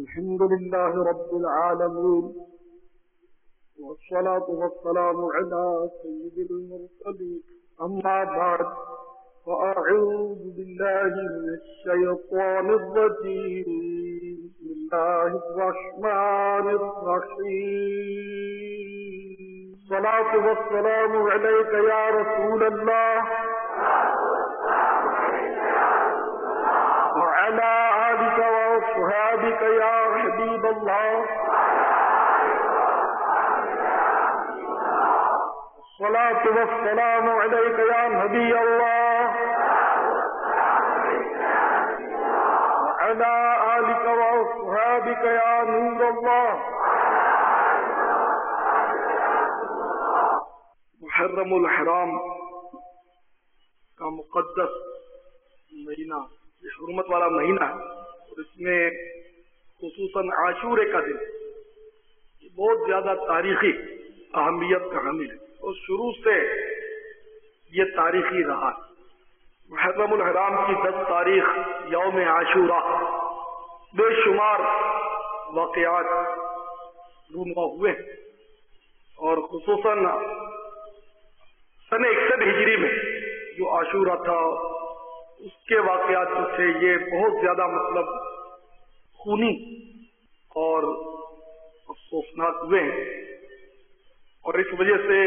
الحمد لله رب العالمين والصلاة والسلام على سيد المرسلين أما بعد فأعوذ بالله من الشيطان الرجيم بسم الله الرحمن الرحيم الصلاة والسلام عليك يا رسول الله وعلى آلك وأصحابك يا حبيب الله الصلاة والسلام عليك يا نبي الله وعلى آلك وأصحابك يا نور الله. محرم الحرام کا مقدس مہینہ، یہ حرمت والا مہینہ ہے، اور اس میں خصوصاً عاشورے کا دن یہ بہت زیادہ تاریخی اہمیت کا حامل ہے، اور شروع سے یہ تاریخی رہا. محرم الحرام کی 10 تاریخ یوم عاشورہ بے شمار واقعات رونما ہوئے ہیں، اور خصوصاً سن 61 ہجری میں جو عاشورہ تھا اس کے واقعات جو تھے یہ بہت زیادہ خونی اور افسوسناک ہوئے ہیں، اور اس وجہ سے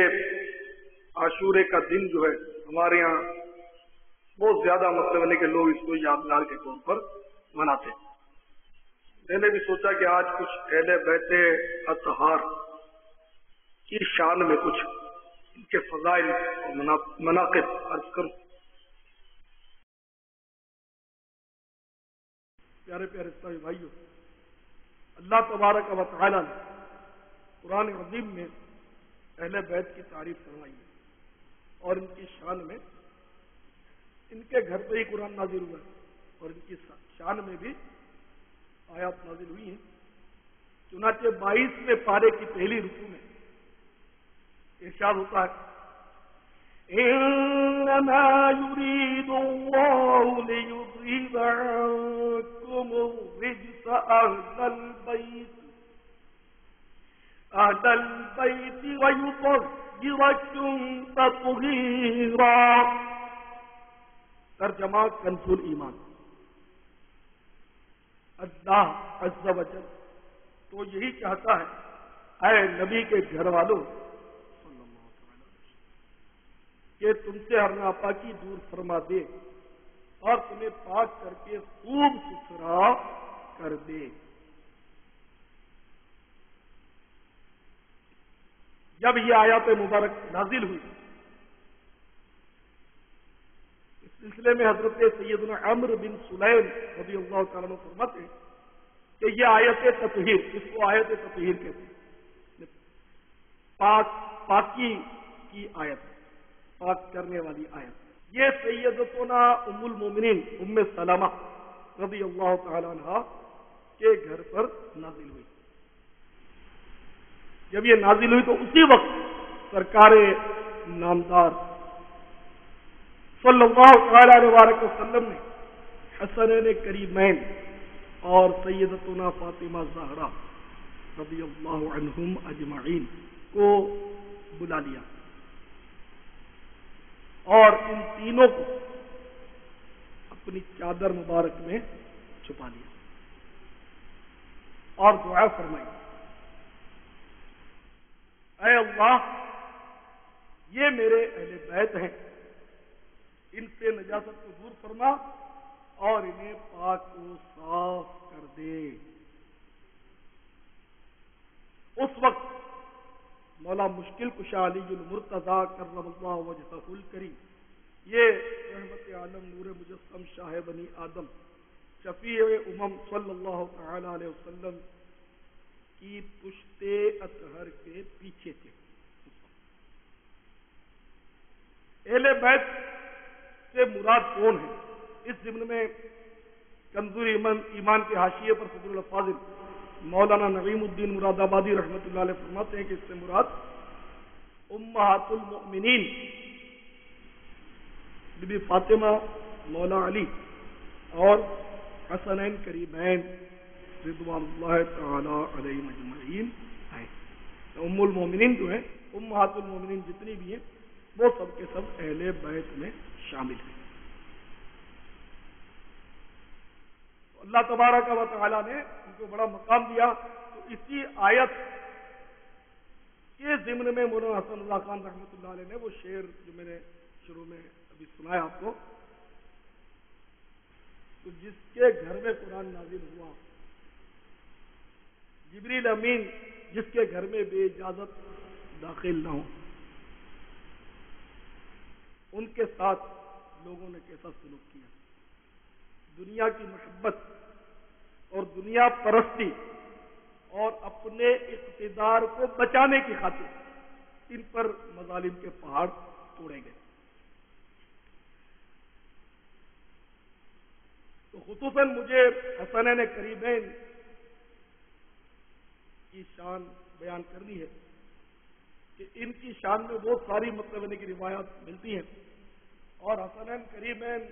عاشورے کا دن جو ہے ہمارے یہاں بہت زیادہ کہ لوگ اس کو یادگار کے طور پر مناتے ہیں. میں نے بھی سوچا کہ آج کچھ اہل بیت اطہار کی شان میں کچھ ان کے فضائل اور مناقب عرض کروں. پیارے پیارے اسلامی بھائیوں، اللہ تبارک و تعالی نے قرآن عظیم میں اہل بیت کی تعریف فرمائی ہے، اور ان کی شان میں ان کے گھر پہ ہی قرآن نازل ہوا ہے، اور ان کی شان میں بھی آیات نازل ہوئی ہیں. چنانچہ 22ویں پارے کی پہلی رکوع میں ارشاد ہوتا ہے: انما يريد الله ليذهب عنكم الرجس اهل البيت ويطهركم تطهيرا. ترجمہ کنز الایمان. اللہ عز و جل تو یہی چاہتا ہے اے نبی کے گھر والوں کہ تم سے ہر ناپاکی دور فرما دے اور تمہیں پاک کر کے خوب ستھرا کر دے. جب یہ آیات مبارک نازل ہوئی اس سلسلے میں حضرت سیدنا عمرو بن سلیم رضی اللہ تعالیٰ عنہ فرماتے ہیں کہ یہ آیت تطہیر، اس کو آیت تطہیر کہتے ہیں، پاکی کی آیت، پاک کرنے والی آیت. یہ سیدتنا ام المومنین ام سلمہ رضی اللہ تعالی عنہ کے گھر پر نازل ہوئی. جب یہ نازل ہوئی تو اسی وقت سرکار نامدار صلی اللہ تعالی علیہ وسلم نے حسنین کریمین اور سیدتنا فاطمہ زہرا رضی اللہ عنہم اجمعین کو بلا لیا، اور ان تینوں کو اپنی چادر مبارک میں چھپا لیا اور دعا فرمائی: اے اللہ، یہ میرے اہل بیت ہیں، ان سے نجاست کو دور فرما اور انہیں پاک و صاف کر دے. اس وقت مولا مشکل کشا علی المرتضیٰ کرم اللہ وجہہ الکریم، یہ رحمت عالم نور مجسم شاہ بنی آدم شفیع امم صلی اللہ تعالی علیہ وسلم کی پشت اطہر کے پیچھے تھے. اہل بیت سے مراد کون ہے؟ اس ضمن میں کنز ایمان کے حاشیے پر صدر الفاضل مولانا نعیم الدین مراد آبادی رحمۃ اللہ علیہ فرماتے ہیں کہ اس سے مراد امہات المؤمنین بی بی فاطمہ، مولا علی اور حسنین کریمین رضوان اللہ تعالی علیہم اجمعین ہیں۔ ام المومنین جو ہیں، امہات المومنین جتنی بھی ہیں، وہ سب کے سب اہل بیت میں شامل ہیں۔ اللہ تبارک و تعالی نے ان کو بڑا مقام دیا۔ تو اسی آیت کے ضمن میں مولانا حسن اللہ خان رحمۃ اللہ علیہ نے وہ شعر جو میں نے شروع میں ابھی سنایا آپ کو، تو جس کے گھر میں قرآن نازل ہوا، جبریل امین جس کے گھر میں بے اجازت داخل نہ ہو، ان کے ساتھ لوگوں نے کیسا سلوک کیا۔ دنیا کی محبت اور دنیا پرستی اور اپنے اقتدار کو بچانے کی خاطر ان پر مظالم کے پہاڑ توڑے گئے۔ تو خصوصاً مجھے حسنین کریمین کی شان بیان کرنی ہے کہ ان کی شان میں بہت ساری مطلب کی روایات ملتی ہیں، اور حسنین کریمین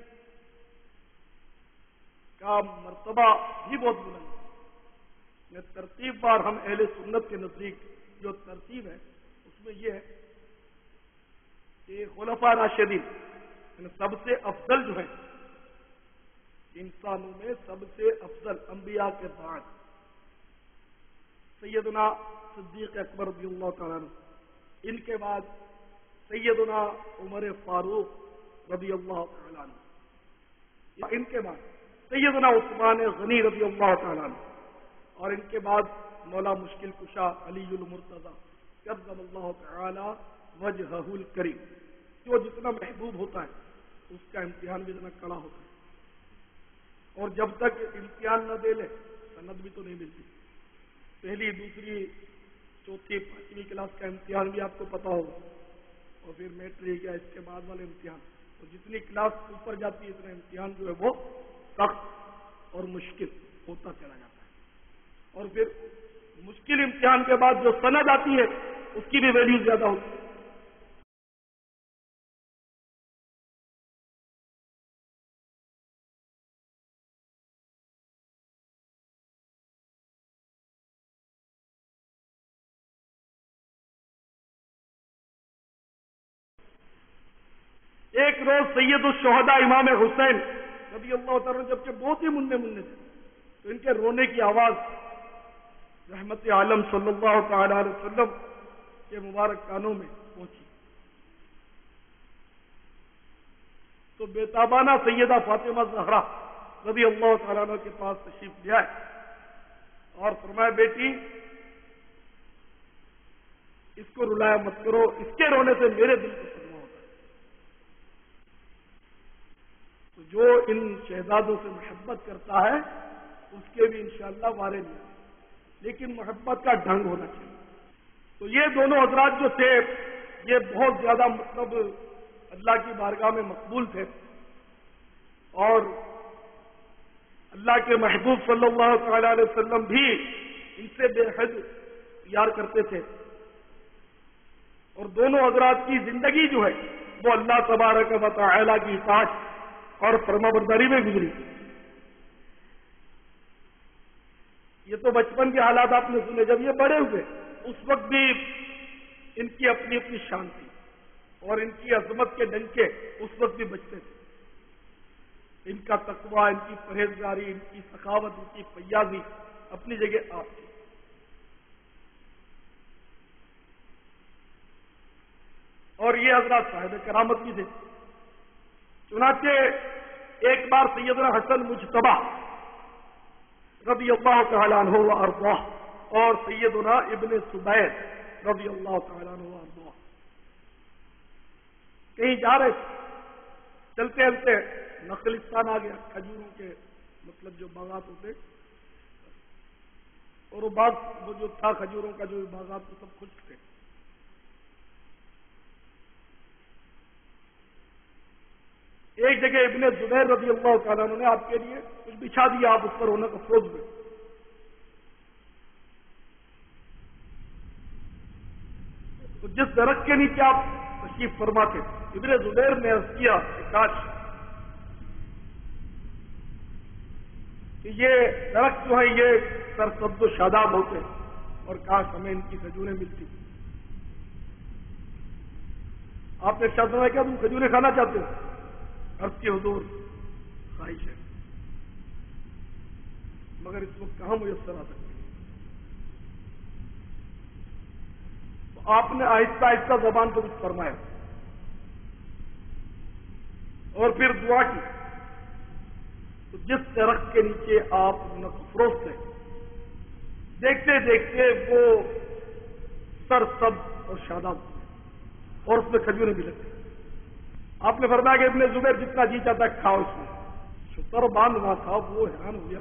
کا مرتبہ بھی بہت بلند ہے۔ ترتیب بار ہم اہل سنت کے نزدیک جو ترتیب ہے اس میں یہ ہے کہ خلفاء راشدین سب سے افضل جو ہیں انسانوں میں، سب سے افضل انبیاء کے بعد سیدنا صدیق اکبر رضی اللہ تعالیٰ عنہ، ان کے بعد سیدنا عمر فاروق رضی اللہ تعالیٰ عنہ، ان کے بعد سیدنا عثمان غنی رضی اللہ تعالیٰ عنہ، اور ان کے بعد مولا مشکل کشا علی المرتضی کرم اللہ تعالی وجہہ الکریم۔ جو جتنا محبوب ہوتا ہے اس کا امتحان بھی اتنا کڑا ہوتا ہے، اور جب تک امتحان نہ دے لے سند بھی تو نہیں ملتی۔ پہلی، دوسری، چوتھی، پانچویں کلاس کا امتحان بھی آپ کو پتا ہوگا، اور پھر میٹرک یا اس کے بعد والے امتحان۔ تو جتنی کلاس اوپر جاتی ہے اتنا امتحان جو ہے وہ سخت اور مشکل ہوتا چلا جاتا ہے، اور پھر مشکل امتحان کے بعد جو سند آتی ہے اس کی بھی ویلیو زیادہ ہوتی ہے۔ ایک روز سید الشہداء امام حسین رضی اللہ تعالیٰ جبکہ بہت ہی مننے تھے، تو ان کے رونے کی آواز رحمت عالم صلی اللہ تعالی علیہ وسلم کے مبارک کانوں میں پہنچی، تو بیتابانہ سیدہ فاطمہ زہرا رضی اللہ تعالیٰ عنہ کے پاس تشریف لے آئے اور فرمایا بیٹی اس کو رلایا مت کرو، اس کے رونے سے میرے دل کو صدمہ ہوتا ہے۔ تو جو ان شہزادوں سے محبت کرتا ہے اس کے بھی انشاءاللہ وارے نہیں، لیکن محبت کا ڈھنگ ہونا چاہیے۔ تو یہ دونوں حضرات جو تھے یہ بہت زیادہ مطلب اللہ کی بارگاہ میں مقبول تھے، اور اللہ کے محبوب صلی اللہ تعالی علیہ وسلم بھی ان سے بے حد پیار کرتے تھے، اور دونوں حضرات کی زندگی جو ہے وہ اللہ تبارک و تعالی کی اطاعت اور فرمانبرداری میں گزری۔ یہ تو بچپن کے حالات آپ نے سنے، جب یہ بڑے ہوئے اس وقت بھی ان کی اپنی اپنی شان تھی، اور ان کی عظمت کے ڈنکے اس وقت بھی بجتے تھے۔ ان کا تقوی، ان کی پرہیزگاری، ان کی سخاوت، ان کی فیاضی اپنی جگہ آپ کی۔ اور یہ حضرات صاحب کرامت بھی تھے۔ چنانچہ ایک بار سیدنا حسن مجتبی رضی اللہ تعالیٰ عنہ وارضاہ اور سیدنا ابن زبیر رضی اللہ تعالیٰ عنہ وارضاہ کہیں جا رہے تھے، چلتے چلتے نخلستان آ گیا، کھجوروں کے مطلب جو باغات ہوتے، اور وہ باغ وہ جو تھا کھجوروں کا جو باغات وہ سب خشک تھے۔ ایک جگہ ابن زبیر رضی اللہ تعالیٰ عنہ نے آپ کے لیے کچھ بچھا دیا، آپ اس پر ہونے کا افسوس ہوئے۔ تو جس درخت کے نیچے آپ تشریف فرما تھے، ابن زبیر نے عرض کیا کہ کاش کہ یہ درخت جو ہے یہ سرسبز و شاداب ہوتے اور کاش ہمیں ان کی کھجوریں ملتی. آپ نے ارشاد فرمایا کیا تم کھجوریں کھانا چاہتے ہو؟ عرض کی حضور خواہش ہے مگر اس وقت کہاں میسر آ سکتی. تو آپ نے آہستہ آہستہ زبان کو کچھ فرمایا اور پھر دعا کی. تو جس درخت کے نیچے آپ نقفروز تھے دیکھتے دیکھتے وہ سرسبز اور شاداب اور اس میں کھجوریں بھی لگتی. آپ نے فرمایا کہ ابن زبیر جتنا جی چاہتا ہے کھاؤ اس میں. شتر باندھ وہاں تھا وہ حیران ہو گیا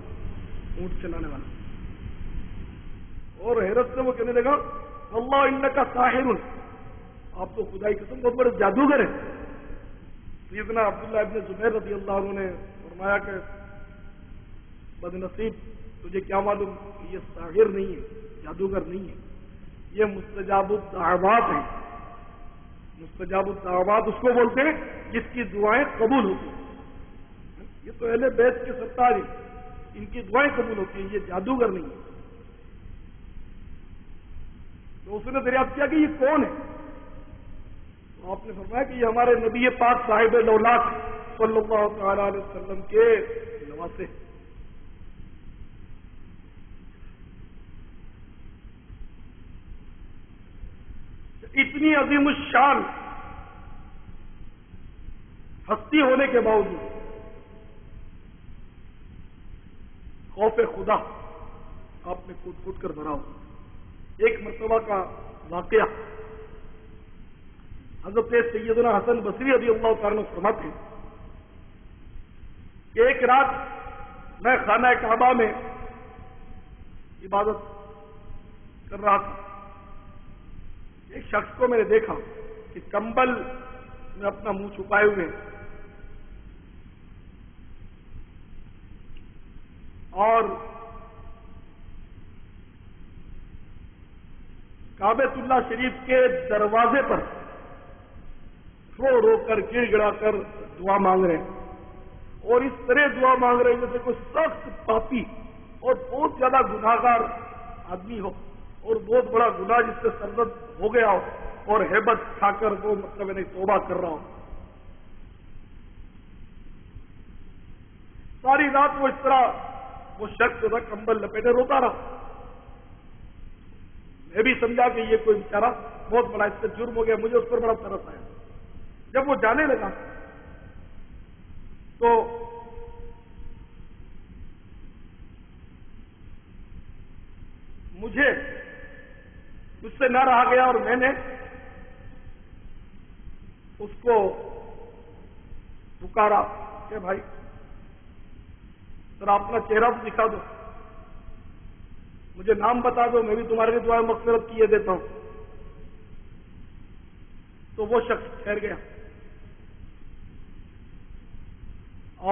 اونٹ چلانے والا اور حیرت سے وہ کہنے لگا اللہ انکا ساحر. آپ تو خدائی قسم بہت بڑے جادوگر ہیں. سیدنا عبداللہ ابن زبیر رضی اللہ عنہ نے فرمایا کہ بد نصیب تجھے کیا معلوم یہ ساحر نہیں ہے جادوگر نہیں ہے یہ مستجاب الدعوات ہیں. مستجاب الدعوات اس کو بولتے ہیں جس کی دعائیں قبول ہوتی ہیں. یہ تو اہل بیت کے سرتاج ہیں ان کی دعائیں قبول ہوتی ہیں یہ جادوگر نہیں ہے. تو اس نے دریافت کیا کہ یہ کون ہے؟ تو آپ نے فرمایا کہ یہ ہمارے نبی پاک صاحب لولاک صلی اللہ تعالی علیہ وسلم کے نواسے. اتنی عظیم الشان ہستی ہونے کے باوجود خوف خدا آپ نے کود کود کر بھرا ہو. ایک مرتبہ کا واقعہ حضرت سیدنا حسن بصری رضی اللہ تعالیٰ عنہ فرماتے ہیں کہ ایک رات میں خانہ کعبہ میں عبادت کر رہا تھا. ایک شخص کو میں نے دیکھا کہ کمبل میں اپنا منہ چھپائے ہوئے اور کعبۃ اللہ شریف کے دروازے پر رو رو کر گر گڑا کر دعا مانگ رہے ہیں اور اس طرح دعا مانگ رہے ہیں جیسے کوئی سخت پاپی اور بہت زیادہ گناہگار آدمی ہو اور بہت بڑا گناہ جس سے سرزد ہو گیا ہو اور ہیبت کھا کر وہ مطلب انہیں توبہ کر رہا ہو. ساری رات وہ اس طرح وہ شخص جو تھا کمبل لپیٹے روتا رہا. میں بھی سمجھا کہ یہ کوئی بیچارہ بہت بڑا اس سے جرم ہو گیا. مجھے اس پر بڑا ترس آیا. جب وہ جانے لگا تو مجھے اس سے نہ رہا گیا اور میں نے اس کو پکارا کہ بھائی ذرا اپنا چہرہ تو دکھا دو, مجھے نام بتا دو, میں بھی تمہارے لیے دعائیں مغفرت کیے دیتا ہوں. تو وہ شخص ٹھہر گیا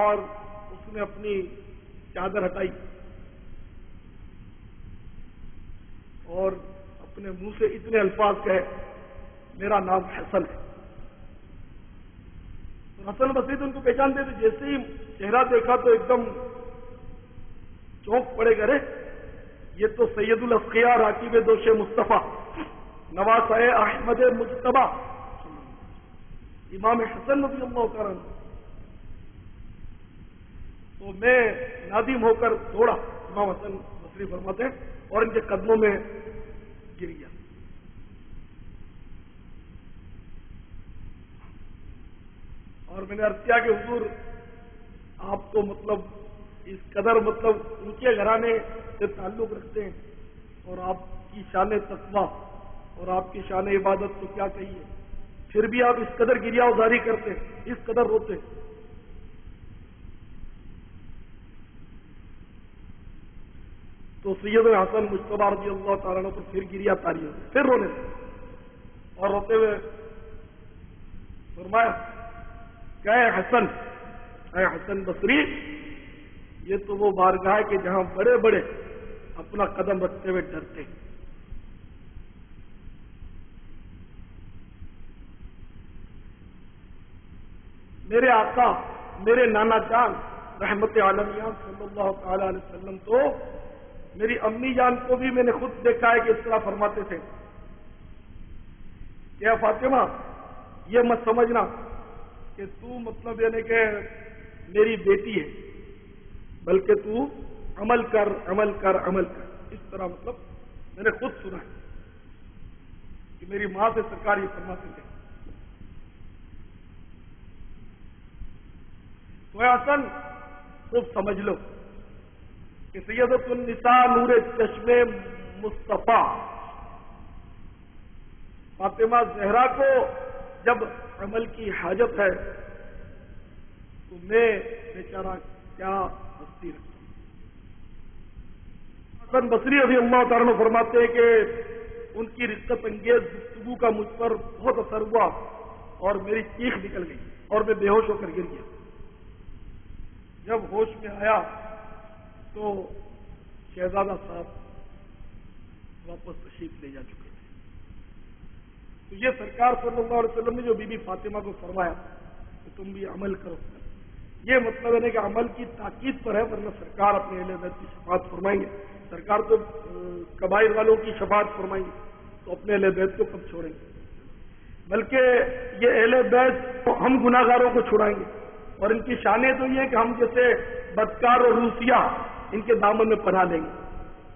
اور اس نے اپنی چادر ہٹائی اور اپنے منہ سے اتنے الفاظ کہے میرا نام حسن ہے. تو حسن بصری ان کو پہچانتے تھے. جیسے ہی چہرہ دیکھا تو ایک دم چونک پڑے گا, رے یہ تو سید الاسقیاء راکب دوش مصطفیٰ نواسۂ احمد مجتبیٰ امام حسن رضی اللہ تعالیٰ عنہ. تو میں نادم ہو کر دوڑا, امام حسن بصری فرماتے ہیں, اور ان کے قدموں میں گر گیا. اور میں نے عرض کیا کہ حضور آپ تو مطلب اس قدر مطلب اونچے گھرانے سے تعلق رکھتے ہیں اور آپ کی شان تقویٰ اور آپ کی شان عبادت تو کیا کہیے, پھر بھی آپ اس قدر گریا ازاری کرتے ہیں, اس قدر روتے ہیں. تو سید حسن مجتبیٰ رضی اللہ تعالیٰ عنہ پر پھر گریا تاری ہوتے, پھر رونے لگے اور روتے ہوئے فرمایا کہ اے حسن بصری, یہ تو وہ بارگاہ ہے کہ جہاں بڑے بڑے اپنا قدم رکھتے ہوئے ڈرتے ہیں. میرے آقا, میرے نانا جان رحمت عالمیہ صلی اللہ تعالی علیہ وسلم تو میری امی جان کو بھی میں نے خود دیکھا ہے کہ اس طرح فرماتے تھے کہ فاطمہ یہ مت سمجھنا کہ تو مطلب یعنی کہ میری بیٹی ہے، بلکہ تو عمل کر عمل کر عمل کر، اس طرح مطلب میں نے خود سنا ہے کہ میری ماں سے سرکار یہ فرماتے تھے۔ تو حسن خوب سمجھ لو کہ سیدۃ النساء نور چشم مصطفیٰ فاطمہ زہرا کو جب عمل کی حاجت ہے تو میں بیچارہ کیا ہستی رکھتا ہوں۔ حسن بصری رضی اللہ تعالیٰ عنہ فرماتے ہیں کہ ان کی رقت انگیز گفتگو کا مجھ پر بہت اثر ہوا اور میری چیخ نکل گئی اور میں بے ہوش ہو کر گر گیا۔ جب ہوش میں آیا تو شہزادہ صاحب واپس تشریف لے جا چکے تھے۔ تو یہ سرکار صلی اللہ علیہ وسلم نے جو بی بی فاطمہ کو فرمایا کہ تم بھی عمل کرو، یہ مطلب ہے کہ عمل کی تاکید پر ہے، ورنہ سرکار اپنے اہل بیت کی شفاعت فرمائیں گے۔ سرکار تو قبائل والوں کی شفاعت فرمائیں گے تو اپنے اہل بیت کو کب چھوڑیں گے؟ بلکہ یہ اہل بیت ہم گناہ گاروں کو چھڑائیں گے، اور ان کی شانیں تو یہ ہے کہ ہم جیسے بدکار اور روسیہ ان کے دامن میں پناہ لیں گے۔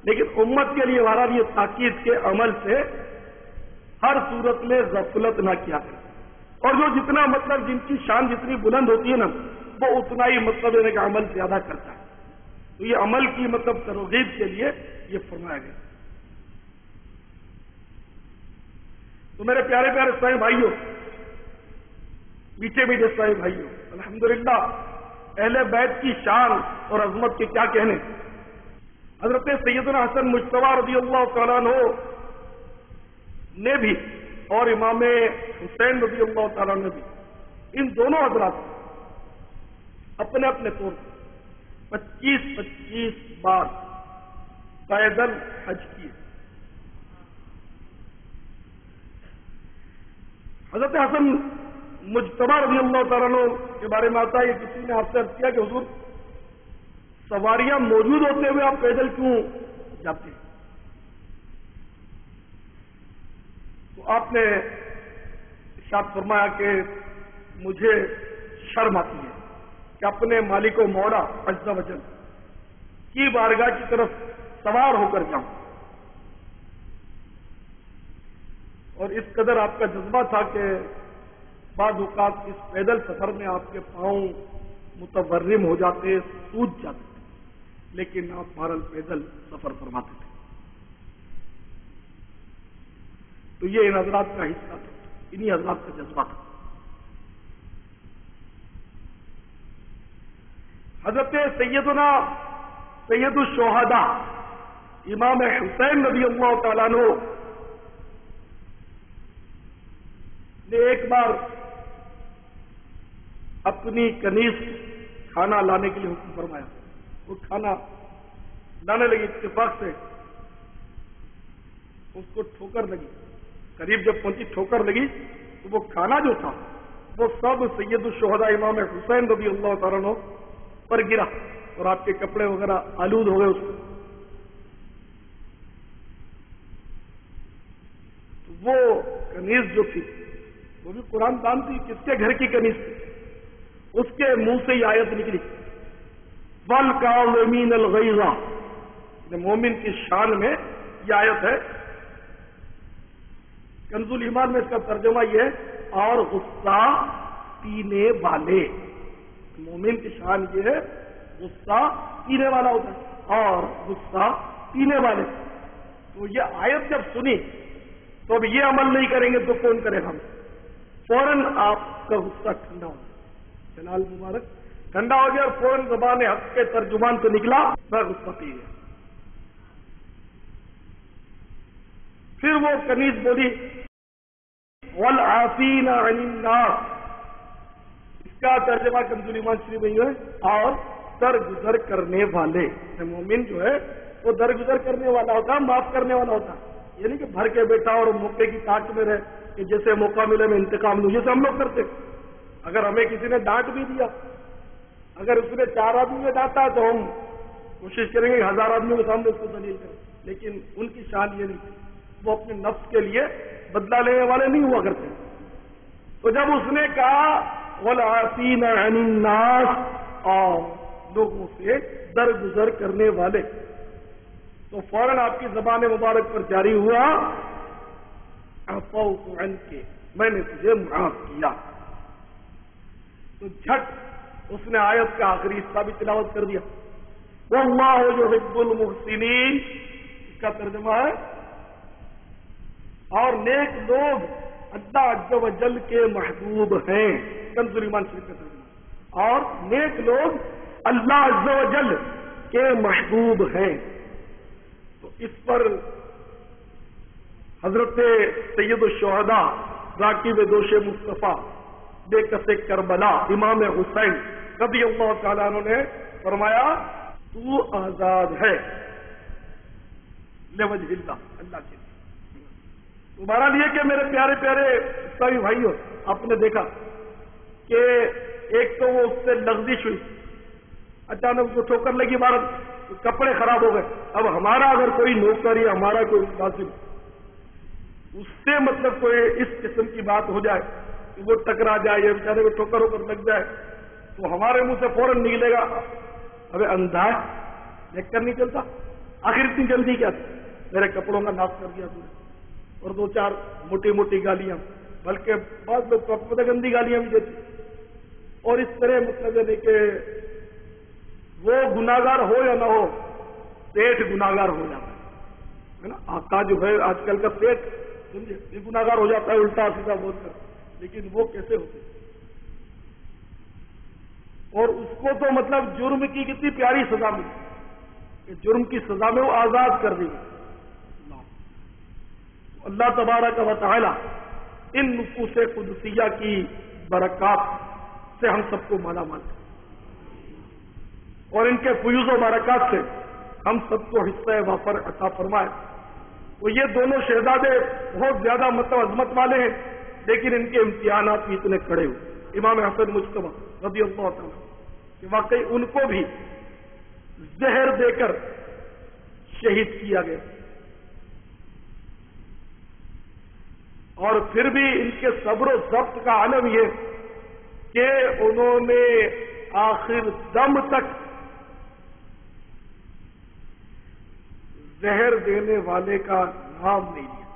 لیکن امت کے لیے ہمارا یہ تاکید کے عمل سے ہر صورت میں غفلت نہ کیا کرے، اور جو جتنا مطلب جن کی شان جتنی بلند ہوتی ہے نا وہ اتنا ہی مطلب ہے کہ عمل زیادہ کرتا ہے۔ تو یہ عمل کی مطلب ترغیب کے لیے یہ فرمایا گیا۔ تو میرے پیارے پیارے اسلامی بھائیوں، میٹھے میٹھے اسلامی بھائیوں، الحمدللہ اہل بیت کی شان اور عظمت کے کیا کہنے۔ حضرت سیدنا حسن مجتبی رضی اللہ تعالیٰ عنہ نے بھی اور امام حسین رضی اللہ تعالیٰ نے بھی، ان دونوں حضرات اپنے اپنے طور پر 25 بار پیدل حج کیے۔ حضرت حسن مجتبی رضی اللہ تعالیٰ عنہ کے بارے میں آتا ہے کہ کسی نے آپ سے عرض کیا کہ حضور سواریاں موجود ہوتے ہوئے آپ پیدل کیوں جاتے ہیں؟ تو آپ نے ارشاد فرمایا کہ مجھے شرم آتی ہے کہ اپنے مالک و مولا عز و جل کی بارگاہ کی طرف سوار ہو کر جاؤں، اور اس قدر آپ کا جذبہ تھا کہ بعض اوقات اس پیدل سفر میں آپ کے پاؤں متورم ہو جاتے، سوج جاتے، لیکن آپ بہرحال پیدل سفر فرماتے تھے۔ تو یہ ان حضرات کا حصہ تھا، انہی حضرات کا جذبہ تھا۔ حضرت سیدنا سید الشہداء امام حسین رضی اللہ تعالیٰ عنہ نے ایک بار اپنی کنیز کھانا لانے کے لیے حکم فرمایا۔ وہ کھانا لانے لگی، اتفاق سے اس کو ٹھوکر لگی، قریب جب پہنچی ٹھوکر لگی تو وہ کھانا جو تھا وہ سب سید الشہداء امام حسین رضی اللہ تعالیٰ عنہ پر گرا، اور آپ کے کپڑے وغیرہ آلود ہو گئے اس کو۔ تو وہ کنیز جو تھی وہ بھی قرآن دان تھی، کس کے گھر کی کنیز تھی؟ اس کے منہ سے یہ آیت نکلی، وَالْكَاظِمِينَ الْغَيْظَ۔ مومن کی شان میں یہ آیت ہے۔ کنز الایمان میں اس کا ترجمہ یہ ہے، اور غصہ پینے والے۔ مومن کی شان یہ ہے غصہ پینے والا ہوتا ہے، اور غصہ پینے والے۔ تو یہ آیت جب سنی تو اب یہ عمل نہیں کریں گے تو کون کرے ہم؟ فوراً آپ کا غصہ ٹھنڈا ہو گیا، جلال مبارک ٹھنڈا ہو گیا، اور فوراً زبان حق کے ترجمان سے نکلا، میں غصہ پی گیا۔ پھر وہ کنیز بولی، وَالْعَافِينَ عَنِ النَّاسِ۔ اس کا ترجمہ کنز الایمان شریف میں ہے، اور درگزر کرنے والے۔ مومن جو ہے وہ درگزر کرنے والا ہوتا ہے، معاف کرنے والا ہوتا ہے، یعنی کہ بھر کے بیٹھا اور موقع کی تاک میں رہے کہ جیسے موقع ملے میں انتقام لوں، جیسے ہم لوگ کرتے۔ اگر ہمیں کسی نے ڈانٹ بھی دیا، اگر اس نے 4 آدمی میں ڈانٹا تو ہم کوشش کریں گے کہ 1000 آدمیوں کے سامنے اس کو ذلیل کریں، لیکن ان کی شان یہ نہیں، وہ اپنے نفس کے لیے بدلہ لینے والے نہیں ہوا کرتے۔ تو جب اس نے کہا وَالْعَافِينَ عَنِ النَّاسِ، اور لوگوں سے درگزر کرنے والے، تو فوراً آپ کی زبان مبارک پر جاری ہوا عَفَوْتُ عَنْكَ، میں نے تجھے معاف کیا۔ تو جھٹ اس نے آیت کا آخری حصہ بھی تلاوت کر دیا، وَاللَّهُ يُحِبُّ الْمُحْسِنِينَ، اس کا ترجمہ ہے اور نیک لوگ اللہ عز و جل کے محبوب ہیں، کنز الایمان شریف کا ترجمہ، اور نیک لوگ اللہ عز و جل کے محبوب ہیں۔ تو اس پر حضرت سید الشہداء راکب دوش مصطفیٰ بے کس کربلا امام حسین رضی اللہ تعالیٰ عنہ نے فرمایا تو آزاد ہے لوجہ اللہ، اللہ کے لیے۔ تمہارا لیے کہ میرے پیارے پیارے اسلامی بھائیوں، آپ نے دیکھا کہ ایک تو وہ اس سے لغزش ہوئی، اچانک کو ٹھوکر لگی، عمارت کپڑے خراب ہو گئے۔ اب ہمارا اگر کوئی نوکر یا ہمارا کوئی ملازم اس سے مطلب کوئی اس قسم کی بات ہو جائے کہ وہ ٹکرا جائے یا بیچارے کو ٹھوکر ہو کر لگ جائے، تو ہمارے منہ سے فوراً نکلے گا ابے اندھا ہے، دیکھ کر نہیں چلتا، آخر اتنی جلدی کیا تھی، میرے کپڑوں کا ناش کر دیا تھی، اور 2-4 موٹی موٹی گالیاں، بلکہ بعض لوگ تو گندی گالیاں بھی دیتے، اور اس طرح مطلب یعنی کہ وہ گناہگار ہو یا نہ ہو، پیٹ گناہگار ہو جاتا ہے نا۔ آقا جو ہے آج کل کا پیٹ سمجھے یہ گناہگار ہو جاتا ہے الٹا سیدھا بول کر، لیکن وہ کیسے ہوتے، اور اس کو تو مطلب جرم کی کتنی پیاری سزا ملی کہ جرم کی سزا میں وہ آزاد کر دی گئی۔ اللہ تبارک و تعالی ان نفوس قدسیہ کی برکات سے ہم سب کو مالا مال کرے، اور ان کے فیوز و برکات سے ہم سب کو حصہ وافر عطا فرمائے۔ وہ یہ دونوں شہزادے بہت زیادہ مطلب عظمت والے ہیں، لیکن ان کے امتحانات بھی اتنے کڑے ہوئے۔ امام حسن مجتبی رضی اللہ تعالیٰ کہ واقعی ان کو بھی زہر دے کر شہید کیا گیا، اور پھر بھی ان کے صبر و ضبط کا عالم یہ کہ انہوں نے آخر دم تک زہر دینے والے کا نام نہیں لیا۔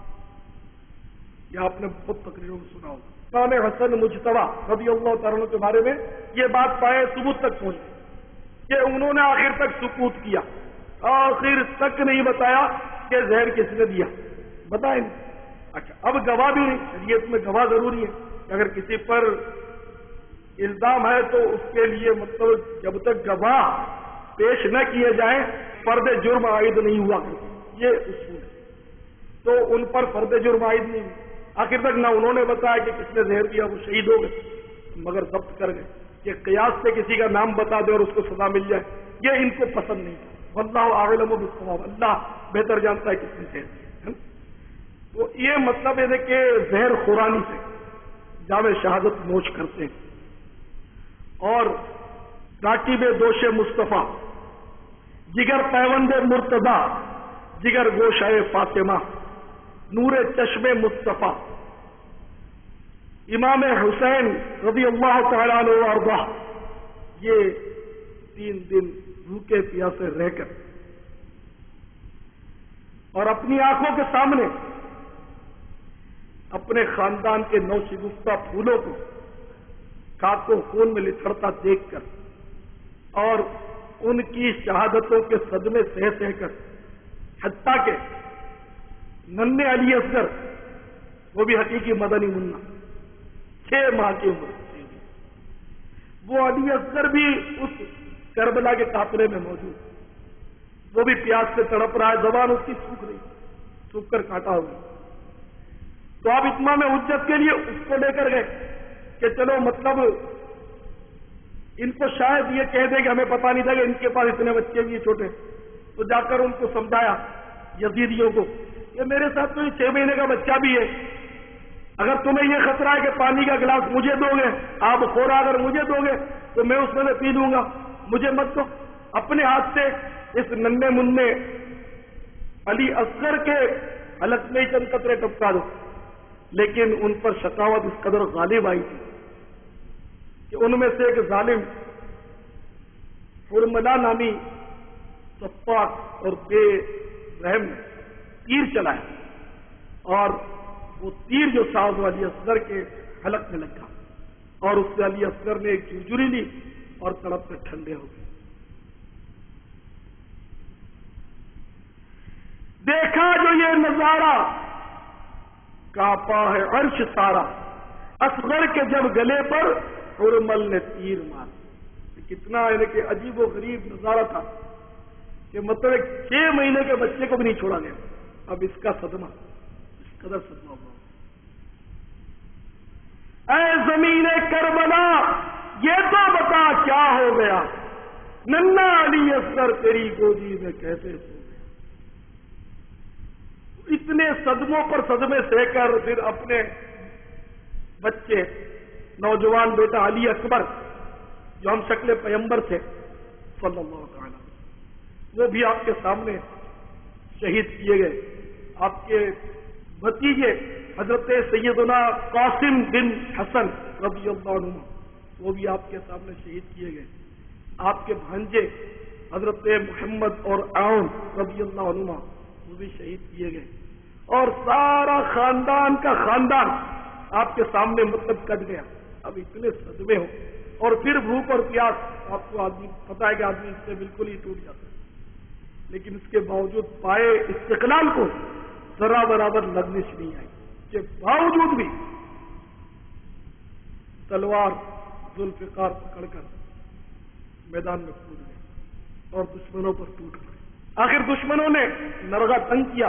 یہ آپ نے بہت تقریروں میں سنا ہوگا۔ امام حسن مجتبی رضی اللہ تعالیٰ کے بارے میں یہ بات پائے ثبوت تک پہنچی کہ انہوں نے آخر تک سکوت کیا، آخر تک نہیں بتایا کہ زہر کس نے دیا، بتائیں نہیں۔ اچھا اب گواہ بھی نہیں، شریعت میں گواہ ضروری ہے کہ اگر کسی پر الزام ہے تو اس کے لیے مطلب جب تک گواہ پیش نہ کیے جائیں فرد جرم عائد نہیں ہوا کرتے، یہ اصول ہے۔ تو ان پر فرد جرم عائد نہیں ہوئی، آخر تک نہ انہوں نے بتایا کہ کس نے زہر دیا، وہ شہید ہو گئے، مگر ضبط کر گئے کہ قیاس سے کسی کا نام بتا دے اور اس کو سزا مل جائے، یہ ان کو پسند نہیں تھا۔ واللہ اعلم بالصواب، اللہ بہتر جانتا ہے کس نے زہر دیا۔ تو یہ مطلب ہے کہ زہر خورانی سے جام شہادت نوش کرتے ہیں، اور راکب دوش مصطفیٰ، جگر پیوند مرتضی، جگر گوشہ فاطمہ، نور چشم مصطفیٰ، امام حسین رضی اللہ تعالیٰ عنہ وارضہ، یہ 3 دن بھوکے پیاسے رہ کر اور اپنی آنکھوں کے سامنے اپنے خاندان کے نوشگفتہ پھولوں کو خاک و خون میں لتھڑتا دیکھ کر اور ان کی شہادتوں کے صدمے سہ سہ کر، حتیٰ کہ ننھے علی اصغر، وہ بھی حقیقی مدنی منا، 6 ماہ کی عمر، وہ علی اصغر بھی اس کربلا کے قافلے میں موجود، وہ بھی پیاس سے تڑپ رہا ہے، زبان اس کی سوکھ رہی، سوکھ کر کاٹا ہوگا۔ تو آپ اتمام حجت کے لیے اس کو لے کر گئے کہ چلو مطلب ان کو شاید یہ کہہ دے کہ ہمیں پتہ نہیں تھا کہ ان کے پاس اتنے بچے بھی چھوٹے، تو جا کر ان کو سمجھایا یزیدیوں کو کہ میرے ساتھ تو یہ 6 مہینے کا بچہ بھی ہے، اگر تمہیں یہ خطرہ ہے کہ پانی کا گلاس مجھے دو گے، آپ خورا اگر مجھے دو گے تو میں اس میں پی لوں گا، مجھے مت دو۔ اپنے ہاتھ سے اس ننھے منھے علی اصغر کے حلق میں چند قطرے ٹپکا دو۔ لیکن ان پر شقاوت اس قدر غالب آئی تھی کہ ان میں سے ایک ظالم حرملہ نامی سفاک اور بے رحم تیر چلایا، اور وہ تیر جو تھا وہ علی اصغر کے حلق میں لگا، اور اس سے علی اصغر نے ایک جھرجھری لی اور تڑپ کر ٹھنڈے ہو گئے۔ دیکھا جو یہ نظارہ کانپا ہے عرش سارا، اصغر کے جب گلے پر حرمل نے تیر مارا۔ کتنا یعنی کہ عجیب و غریب نظارہ تھا کہ مطلب 6 مہینے کے بچے کو بھی نہیں چھوڑا گیا۔ اب اس کا صدمہ، اس قدر صدمہ ہوا۔ اے زمین کربلا یہ تو بتا کیا ہو گیا، ننھا علی اصغر تیری گودی میں کیسے سو گیا۔ اتنے صدموں پر صدمے سہ کر پھر اپنے بچے نوجوان بیٹا علی اکبر جو ہم شکل پیمبر تھے صلی اللہ تعالی، وہ بھی آپ کے سامنے شہید کیے گئے۔ آپ کے بھتیجے حضرت سیدنا قاسم بن حسن رضی اللہ عنہ وہ بھی آپ کے سامنے شہید کیے گئے۔ آپ کے بھانجے حضرت محمد اور عون رضی اللہ عنہ وہ بھی شہید کیے گئے، اور سارا خاندان کا خاندان آپ کے سامنے مطلب کٹ گیا۔ اب اتنے صدمے ہو، اور پھر بھوک اور پیاس، آپ کو آدمی پتا ہے کہ آدمی اس سے بالکل ہی ٹوٹ جاتا ہے، لیکن اس کے باوجود پائے استقلال کو ذرا برابر لغزش نہیں آئی، کے باوجود بھی تلوار ذوالفقار پکڑ کر میدان میں کود گئے اور دشمنوں پر ٹوٹ پڑے۔ آخر دشمنوں نے نرغہ تنگ کیا،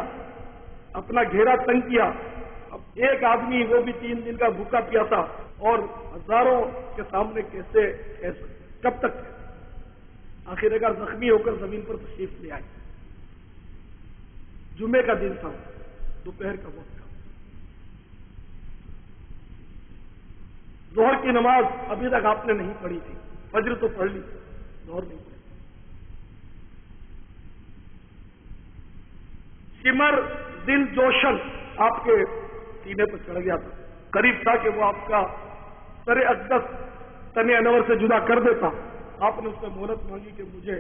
اپنا گھیرا تنگ کیا۔ اب ایک آدمی وہ بھی 3 دن کا بھوکا پیاسا اور ہزاروں کے سامنے کیسے کب تک؟ آخر کار زخمی ہو کر زمین پر تشریف لے آئے۔ جمعے کا دن تھا، دوپہر کا وقت تھا، ظہر کی نماز ابھی تک آپ نے نہیں پڑھی تھی، فجر تو پڑھ لی، ظہر نہیں پڑھی۔ سمر دل جوشن آپ کے سینے پر چڑھ گیا تھا، قریب تھا کہ وہ آپ کا سر اقدس تن انور سے جدا کر دیتا۔ آپ نے اس سے مہلت مانگی کہ مجھے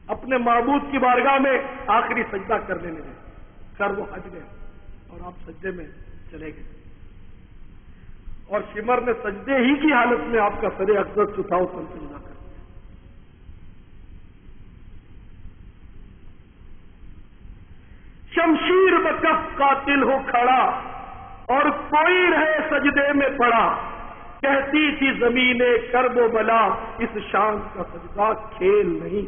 اپنے معبود کی بارگاہ میں آخری سجدہ کر لینے دیں۔ کر وہ حج گئے اور آپ سجدے میں چلے گئے، اور شمر نے سجدے ہی کی حالت میں آپ کا سر اقدس جو تھا اس پر سجدہ کر دیا۔ شمشیر بکف قاتل ہو کھڑا اور کوئی رہے سجدے میں پڑا، کہتی تھی زمین کرب و بلا اس شان کا سجدہ کھیل نہیں۔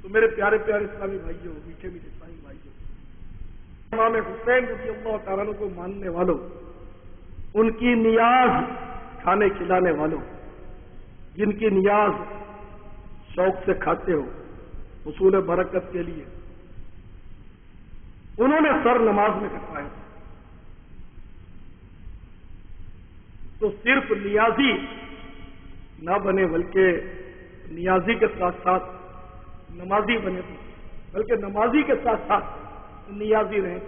تو میرے پیارے پیارے اسلامی بھائیوں، میٹھے میٹھے اسلامی بھائیوں، امام حسین رضی اللہ تعالیٰ عنہ کو ماننے والوں، ان کی نیاز کھانے کھلانے والوں، جن کی نیاز شوق سے کھاتے ہو حصول برکت کے لیے، انہوں نے سر نماز میں کٹوایا۔ تو صرف نیازی نہ بنے بلکہ نیازی کے ساتھ ساتھ نمازی بنے، بلکہ نمازی کے ساتھ ساتھ نیازی رہیں۔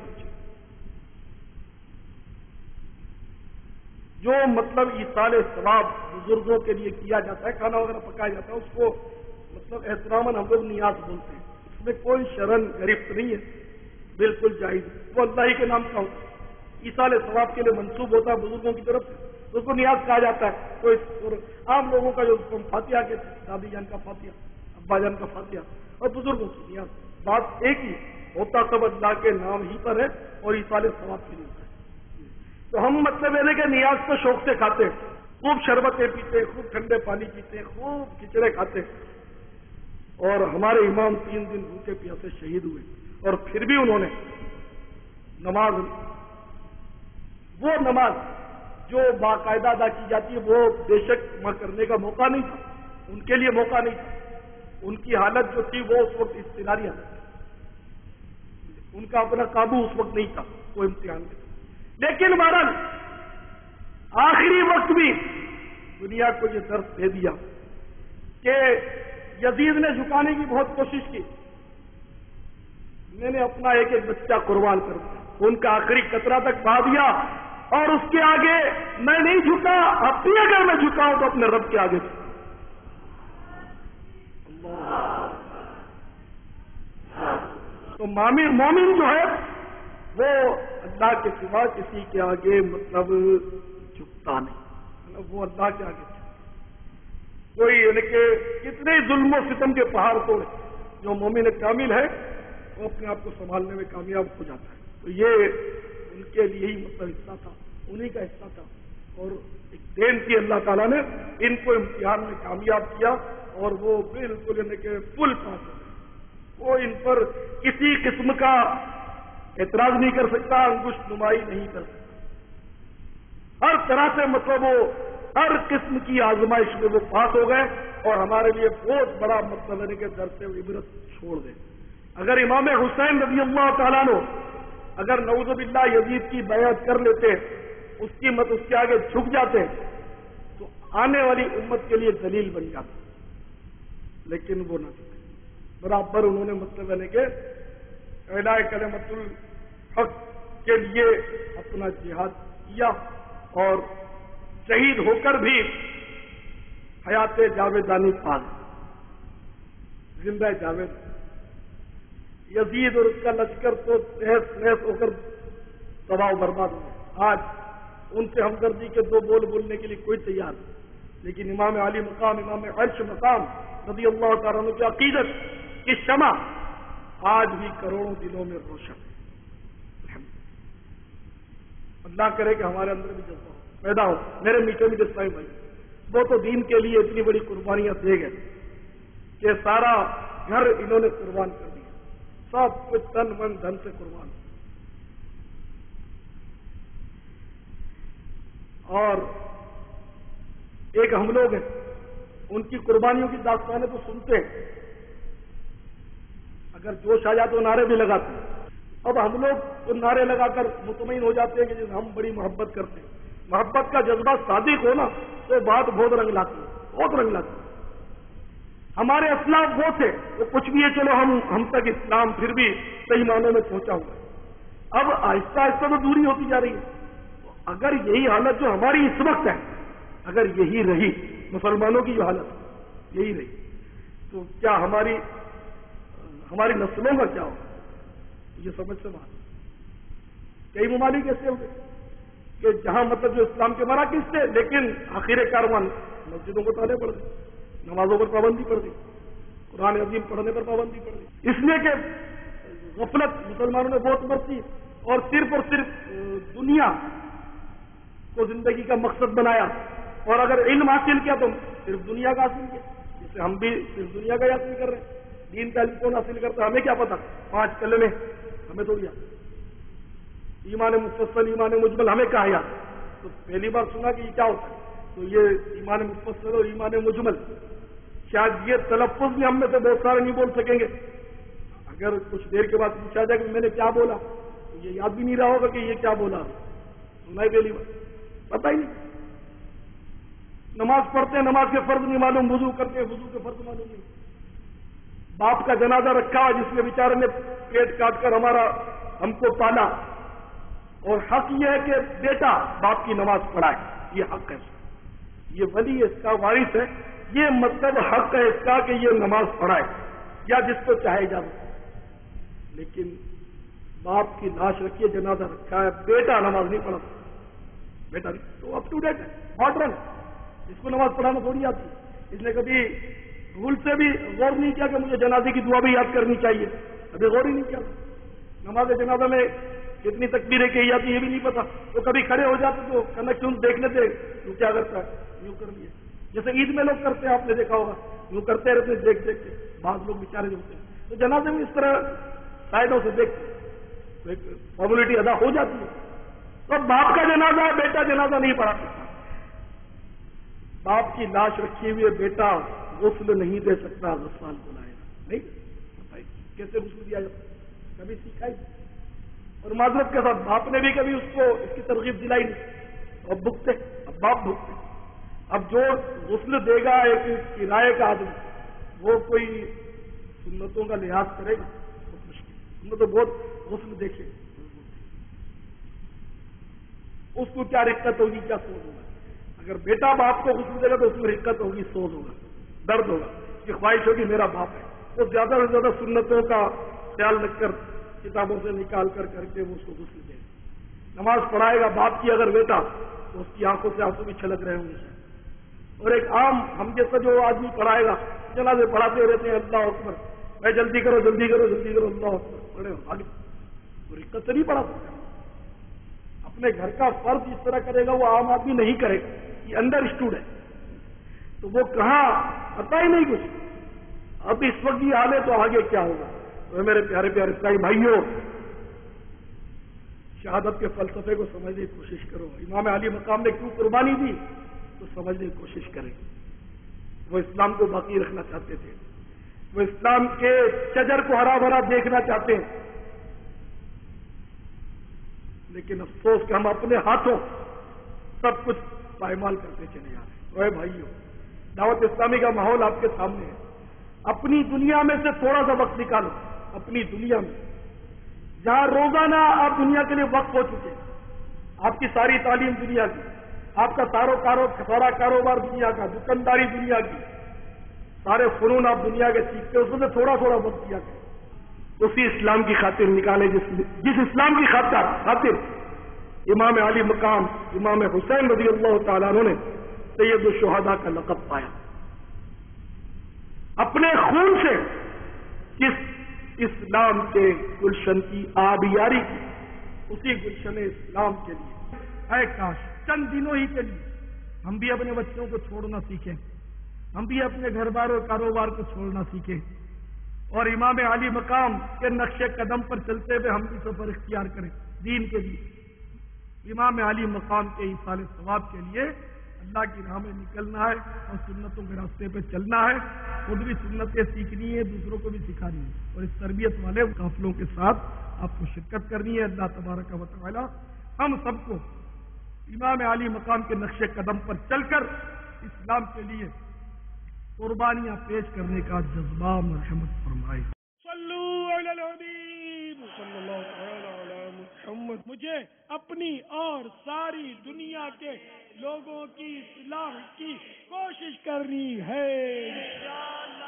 جو مطلب ایصال ثواب بزرگوں کے لیے کیا جاتا ہے، کھانا وغیرہ پکایا جاتا ہے، اس کو مطلب احتراماً ہم لوگ نیاز بولتے ہیں۔ اس میں کوئی شرن گرفت نہیں ہے، بالکل جائز، وہ اللہ ہی کے نام کا ہوتا ہے، ایصال ثواب کے لیے منسوب ہوتا ہے بزرگوں کی طرف سے، اس کو نیاز کہا جاتا ہے۔ کوئی عام لوگوں کا جو فاتحہ کے دادی جان کا فاتحہ، ابا جان کا فاتحہ، اور بزرگوں کی نیاز، بات ایک ہی ہوتا، سب اللہ کے نام ہی پر ہے اور ایصال ثواب کے لیے ہوتا ہے۔ تو ہم مطلب ہے کہ نیاز کو شوق سے کھاتے ہیں، خوب شربتیں پیتے، خوب ٹھنڈے پانی پیتے، خوب کھچڑے کھاتے، اور ہمارے امام 3 دن بھوکے پیاسے شہید ہوئے، اور پھر بھی انہوں نے نماز، وہ نماز جو باقاعدہ ادا کی جاتی ہے، وہ بے شک وہاں کرنے کا موقع نہیں تھا، ان کے لیے موقع نہیں تھا، ان کی حالت جو تھی وہ اس وقت اضطراری حالت تھی، ان کا اپنا قابو اس وقت نہیں تھا، وہ امتحان میں تھا۔ لیکن بہرحال آخری وقت بھی دنیا کو یہ درس دے دیا کہ یزید نے جھکانے کی بہت کوشش کی، میں نے اپنا ایک ایک بچہ قربان کر دیا، ان کا آخری قطرہ تک بہا دیا، اور اس کے آگے میں نہیں جھکا، اب بھی اگر میں جھکاؤں تو اپنے رب کے آگے جھکا۔ تو مومن جو ہے وہ اللہ کے سوا کسی کے آگے مطلب جھکتا نہیں، وہ اللہ کے آگے جھکتا۔ کوئی یعنی کہ کتنے ظلم و ستم کے پہاڑ توڑے، جو مومن کامل ہے وہ اپنے آپ کو سنبھالنے میں کامیاب ہو جاتا ہے۔ تو یہ ان کے لیے ہی مطلب حصہ تھا، انہی کا حصہ تھا، اور ایک دین کی اللہ تعالیٰ نے ان کو امتحان میں کامیاب کیا، اور وہ بالکل یعنی کہ فل پاس ہو گئے۔ وہ ان پر کسی قسم کا اعتراض نہیں کر سکتا، انگشت نمائی نہیں کر سکتا، ہر طرح سے مطلب وہ ہر قسم کی آزمائش میں وہ پاس ہو گئے، اور ہمارے لیے بہت بڑا مطلب ہے کہ درس عبرت چھوڑ دیں۔ اگر امام حسین رضی اللہ تعالیٰ عنہ اگر نعوذ باللہ یزید کی بیعت کر لیتے، اس کے آگے جھک جاتے، تو آنے والی امت کے لیے دلیل بن جاتا، لیکن وہ نہ جھکے، برابر انہوں نے مطلب ہے کہ اعلاء کلمت الحق کے لیے اپنا جہاد کیا، اور شہید ہو کر بھی حیات جاویدانی پال، زندہ جاوید۔ یزید اور اس کا لشکر تو تہس نہس ہو کر تباہ و برباد ہو گئے۔ آج ان سے ہمدردی کے دو بول بولنے کے لیے کوئی تیار نہیں، لیکن امام علی مقام، امام عرش مقام رضی اللہ تعالیٰ عنہ کی عقیدت کی شمع آج بھی کروڑوں دلوں میں روشن ہے۔ اللہ کرے کہ ہمارے اندر بھی جذبہ پیدا ہو۔ میرے میٹھے میٹھے اسلامی بھائی، وہ تو دین کے لیے اتنی بڑی قربانیاں دے گئے کہ سارا گھر انہوں نے قربان کر دیا، سب کچھ تن من دھن سے قربان۔ اور ایک ہم لوگ ہیں، ان کی قربانیوں کی داستانیں تو سنتے ہیں، اگر جوش آ جاتے تو نعرے بھی لگاتے ہیں۔ اب ہم لوگ تو نعرے لگا کر مطمئن ہو جاتے ہیں کہ ہم بڑی محبت کرتے ہیں۔ محبت کا جذبہ صادق ہو نا تو بات بہت رنگ لاتی ہے، بہت رنگ لاتی ہے۔ ہمارے اسلاف وہ تھے، وہ کچھ بھی ہے، چلو ہم تک اسلام پھر بھی صحیح معنوں میں پہنچا ہوا ہے۔ اب آہستہ آہستہ تو دوری ہوتی جا رہی ہے۔ تو اگر یہی حالت جو ہماری اس وقت ہے، اگر یہی رہی، مسلمانوں کی جو حالت یہی رہی، تو کیا ہماری نسلوں کا کیا ہوگا؟ یہ سمجھ سے بات۔ کئی ممالک ایسے ہو گئے کہ جہاں مطلب جو اسلام کے مراکز تھے، لیکن آخر کارواں مسجدوں کو تالے پڑ گئے، نمازوں پر پابندی پڑ گئی، قرآن عظیم پڑھنے پر پابندی پڑ گئی، اس لیے کہ غفلت مسلمانوں نے بہت برتی، اور صرف دنیا کو زندگی کا مقصد بنایا، اور اگر علم حاصل کیا تو صرف دنیا کا حاصل کیا، جسے ہم بھی صرف دنیا کا حاصل کر رہے ہیں۔ دین کا علم کون حاصل کرتا ہے؟ ہمیں کیا پتا؟ 5 کلمے ہمیں تو یاد، ایمان مفصل، ایمان مجمل ہمیں کہا یاد؟ تو پہلی بار سنا کہ یہ کیا ہوتا ہے، تو یہ ایمان مفصل اور ایمان مجمل، شاید یہ تلفظ بھی ہم میں سے بہت سارے نہیں بول سکیں گے۔ اگر کچھ دیر کے بعد پوچھا جائے کہ میں نے کیا بولا، تو یہ یاد بھی نہیں رہا ہوگا کہ یہ کیا بولا، سنا ہی پہلی بار، پتہ ہی نہیں۔ نماز پڑھتے ہیں، نماز کے فرض نہیں معلوم، وضو کرتے ہیں، وضو کے فرض معلوم نہیں۔ باپ کا جنازہ رکھا ہوا جس میں بیچارے نے پیٹ کاٹ کر ہم کو پالا، اور حق یہ ہے کہ بیٹا باپ کی نماز پڑھائے، یہ حق ہے، یہ ولی اس کا وارث ہے، یہ مطلب حق ہے اس کا کہ یہ نماز پڑھائے یا جس کو چاہے اجازت۔ لیکن باپ کی لاش رکھی ہے، جنازہ رکھا ہے، بیٹا نماز نہیں پڑھا، بیٹا نہیں، تو اپ ٹو ڈیٹ ہے، ماڈرن، اس کو نماز پڑھانا تھوڑی آتی ہے۔ اس نے کبھی بھول سے بھی غور نہیں کیا کہ مجھے جنازے کی دعا بھی یاد کرنی چاہیے، ابھی غور ہی نہیں کیا۔ نماز جنازہ میں کتنی تکبیریں کہی جاتی یہ بھی نہیں پتا، تو کبھی کھڑے ہو جاتے تو کنیکشن دیکھ لیتے تو کیا کرتا ہے، یوں کر لیا، جیسے عید میں لوگ کرتے ہیں، آپ نے دیکھا ہوگا، یوں کرتے رہتے دیکھ دیکھ کے، بعض لوگ بیچارے جو ہوتے ہیں تو جنازے میں اس طرح سائڈوں سے دیکھتے تو ایک فارملٹی ادا ہو جاتی ہے۔ تو باپ کا جنازہ ہے، بیٹا جنازہ نہیں پڑھا سکتا، باپ کی لاش رکھی ہوئی ہے، بیٹا غسل نہیں دے سکتا، غسال بلائے گا نہیں، کیسے غسل دیا جاتا، کبھی سیکھا ہی، اور معذرت کے ساتھ باپ نے بھی کبھی اس کو اس کی ترغیب دلائی نہیں، اور بکتے اسباب ڈھونڈتے ہیں۔ اب جو غسل دے گا ایک کرائے کا آدمی، وہ کوئی سنتوں کا لحاظ کرے گا؟ بہت مشکل، ہم نے تو بہت غسل دیکھے، اس کو کیا رقت ہوگی، کیا سوز ہوگا؟ اگر بیٹا باپ کو غسل دے گا تو اس میں رقت ہوگی، سوز ہوگا، درد ہوگا، اس کی خواہش ہوگی میرا باپ ہے، وہ زیادہ سے زیادہ سنتوں کا خیال رکھ کر کتابوں سے نکال کر کے وہ اس کو غسل دے گا۔ نماز پڑھائے گا باپ کی اگر بیٹا تو اس کی آنکھوں سے آنسو بھی چھلک رہے ہوں گے۔ اور ایک عام ہم جیسا جو آدمی پڑھائے گا، جنازے پڑھاتے رہتے ہیں اللہ اکبر، میں جلدی کرو جلدی کرو جلدی کرو اللہ اکبر پڑھے آگے، تو رقت سے نہیں پڑھا سکتا۔ اپنے گھر کا فرض اس طرح کرے گا وہ عام آدمی نہیں کرے گا، یہ انڈر اسٹوڈ ہے، تو وہ کہاں پتا ہی نہیں کچھ۔ اب اس وقت یہ حال ہے تو آگے کیا ہوگا؟ تو میرے پیارے پیارے اسلامی بھائیوں، شہادت کے فلسفے کو سمجھنے کی کوشش کرو۔ امام علی مقام نے کیوں قربانی دی تو سمجھنے کی کوشش کریں۔ وہ اسلام کو باقی رکھنا چاہتے تھے، وہ اسلام کے شجر کو ہرا بھرا دیکھنا چاہتے ہیں، لیکن افسوس کہ ہم اپنے ہاتھوں سب کچھ پائمال کرتے چلے جا رہے ہیں۔ اے بھائیو، دعوت اسلامی کا ماحول آپ کے سامنے ہے، اپنی دنیا میں سے تھوڑا سا وقت نکالو، اپنی دنیا میں جہاں روزانہ آپ دنیا کے لیے وقف ہو چکے ہیں، آپ کی ساری تعلیم دنیا کی، آپ کا سارا کاروبار دنیا کا، دکانداری دنیا کی، سارے فنون آپ دنیا کے سیکھتے، اس میں سے تھوڑا تھوڑا وقت دیا کریں، اسی اسلام کی خاطر نکالے جس اسلام کی خاطر امام علی مقام امام حسین رضی اللہ تعالیٰ عنہ نے سید الشہداء کا لقب پایا۔ اپنے خون سے جس اسلام کے گلشن کی آبیاری کی، اسی گلشن اسلام کے لیے اے کاش چند دنوں ہی کے لیے ہم بھی اپنے بچوں کو چھوڑنا سیکھیں، ہم بھی اپنے گھر بار اور کاروبار کو چھوڑنا سیکھیں، اور امام علی مقام کے نقش قدم پر چلتے ہوئے ہم بھی سفر اختیار کریں دین کے لیے۔ امام علی مقام کے ایصال ثواب کے لیے اللہ کی راہ میں نکلنا ہے اور سنتوں کے راستے پہ چلنا ہے، خود بھی سنتیں سیکھنی ہے، دوسروں کو بھی سکھانی ہے، اور اس تربیت والے قافلوں کے ساتھ آپ کو شرکت کرنی ہے۔ اللہ تبارک و تعالی ہم سب کو امام علی مقام کے نقش قدم پر چل کر اسلام کے لیے قربانیاں پیش کرنے کا جذبہ مرحمت فرمائے۔ صلو علی الحبیب صلی اللہ تعالی علی محمد۔ مجھے اپنی اور ساری دنیا کے لوگوں کی اصلاح کی کوشش کرنی ہے انشاءاللہ۔